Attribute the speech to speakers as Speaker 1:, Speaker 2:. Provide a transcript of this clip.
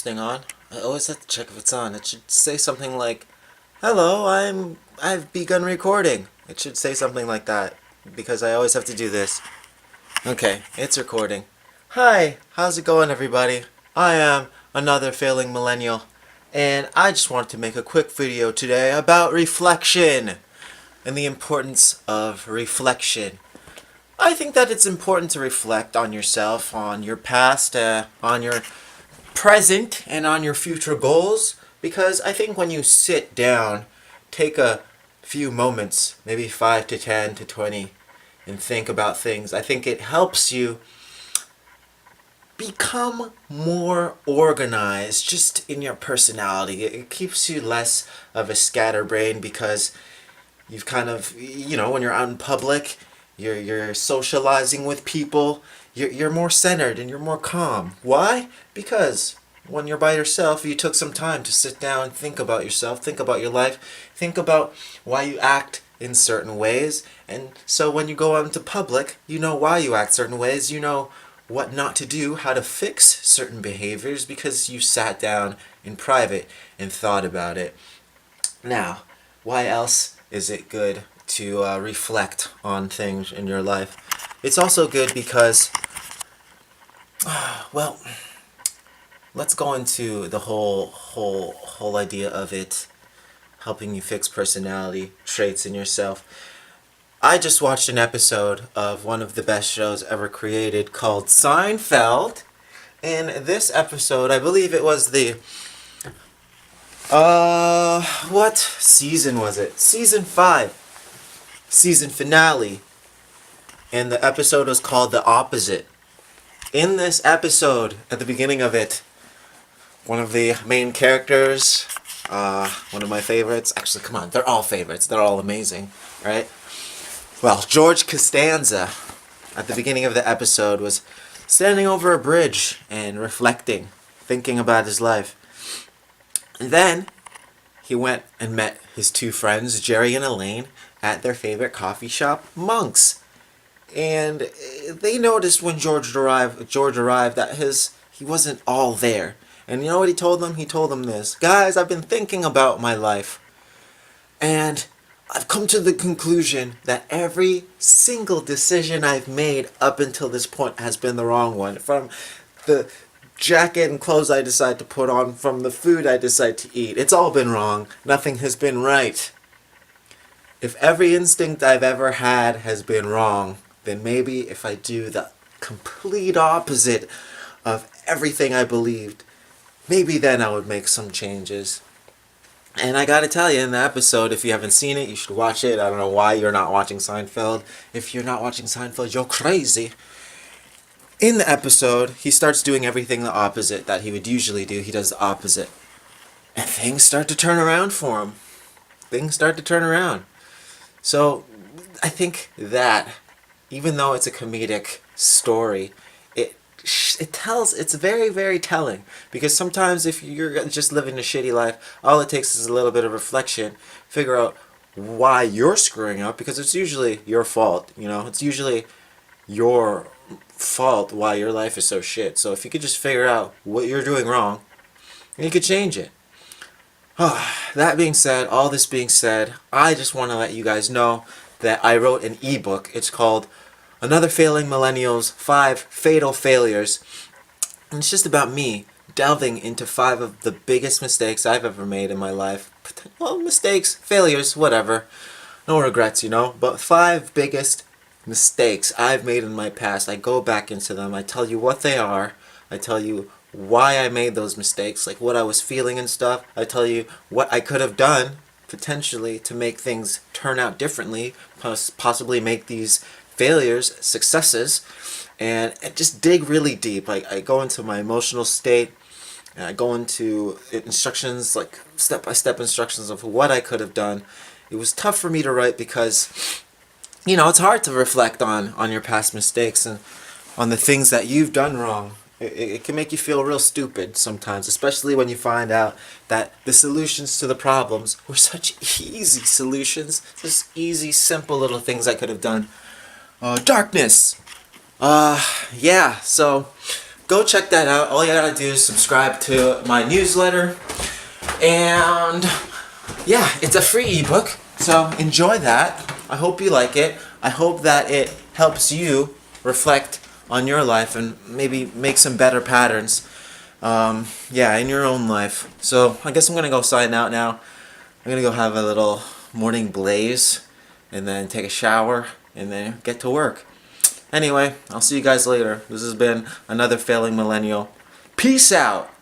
Speaker 1: thing on? I always have to check if it's on. It should say something like, "Hello, I've begun recording." It should say something like that because I always have to do this. Okay, it's recording. Hi, how's it going, everybody? I am another failing millennial, and I just wanted to make a quick video today about reflection and the importance of reflection. I think that it's important to reflect on yourself, on your past, on your present, and on your future goals, because I think when you sit down, take a few moments, maybe 5 to 10 to 20, and think about things, I think it helps you become more organized just in your personality. It keeps you less of a scatterbrain because you've kind of, when you're out in public, you're socializing with people, you're more centered and you're more calm. Why? Because when you're by yourself, you took some time to sit down and think about yourself, think about your life, think about why you act in certain ways. And so when you go out into public, you know why you act certain ways, you know what not to do, how to fix certain behaviors because you sat down in private and thought about it. Now, why else is it good to reflect on things in your life? It's also good because, well, let's go into the whole idea of it helping you fix personality traits in yourself. I just watched an episode of one of the best shows ever created called Seinfeld. In this episode, I believe it was the what season was it? Season 5. Season finale. And the episode was called The Opposite. In this episode, at the beginning of it, one of the main characters, one of my favorites, actually, come on, they're all favorites, they're all amazing, right? Well, George Costanza, at the beginning of the episode, was standing over a bridge and reflecting, thinking about his life. And then he went and met his two friends, Jerry and Elaine, at their favorite coffee shop, Monk's. And they noticed when George arrived that he wasn't all there. And you know what he told them? He told them this: "Guys, I've been thinking about my life, and I've come to the conclusion that every single decision I've made up until this point has been the wrong one. From the jacket and clothes I decide to put on, from the food I decide to eat, it's all been wrong. Nothing has been right. If every instinct I've ever had has been wrong, then maybe if I do the complete opposite of everything I believed, maybe then I would make some changes." And I gotta tell you, in the episode, if you haven't seen it, you should watch it. I don't know why you're not watching Seinfeld. If you're not watching Seinfeld, you're crazy. In the episode, he starts doing everything the opposite that he would usually do. He does the opposite. And things start to turn around for him. Things start to turn around. So, I think that, even though it's a comedic story, it's very, very telling. Because sometimes if you're just living a shitty life, all it takes is a little bit of reflection, figure out why you're screwing up, because it's usually your fault, it's usually your fault why your life is so shit. So if you could just figure out what you're doing wrong, you could change it. That being said, all this being said, I just want to let you guys know that I wrote an ebook. It's called Another Failing Millennial's 5 Fatal Failures. And it's just about me delving into 5 of the biggest mistakes I've ever made in my life. Well, mistakes, failures, whatever. No regrets, But 5 biggest mistakes I've made in my past. I go back into them. I tell you what they are. I tell you why I made those mistakes, like what I was feeling and stuff. I tell you what I could have done, potentially, to make things turn out differently, possibly make these failures successes, and just dig really deep. I go into my emotional state, and I go into instructions, like step-by-step instructions of what I could have done. It was tough for me to write because, it's hard to reflect on your past mistakes and on the things that you've done wrong. It can make you feel real stupid sometimes, especially when you find out that the solutions to the problems were such easy solutions, just easy, simple little things I could have done. Darkness. Yeah, so go check that out. All you gotta do is subscribe to my newsletter. And yeah, it's a free ebook, so enjoy that. I hope you like it. I hope that it helps you reflect on your life and maybe make some better patterns, in your own life. So I guess I'm gonna go sign out now. I'm gonna go have a little morning blaze and then take a shower and then get to work. Anyway, I'll see you guys later. This has been another Failing Millennial. Peace out!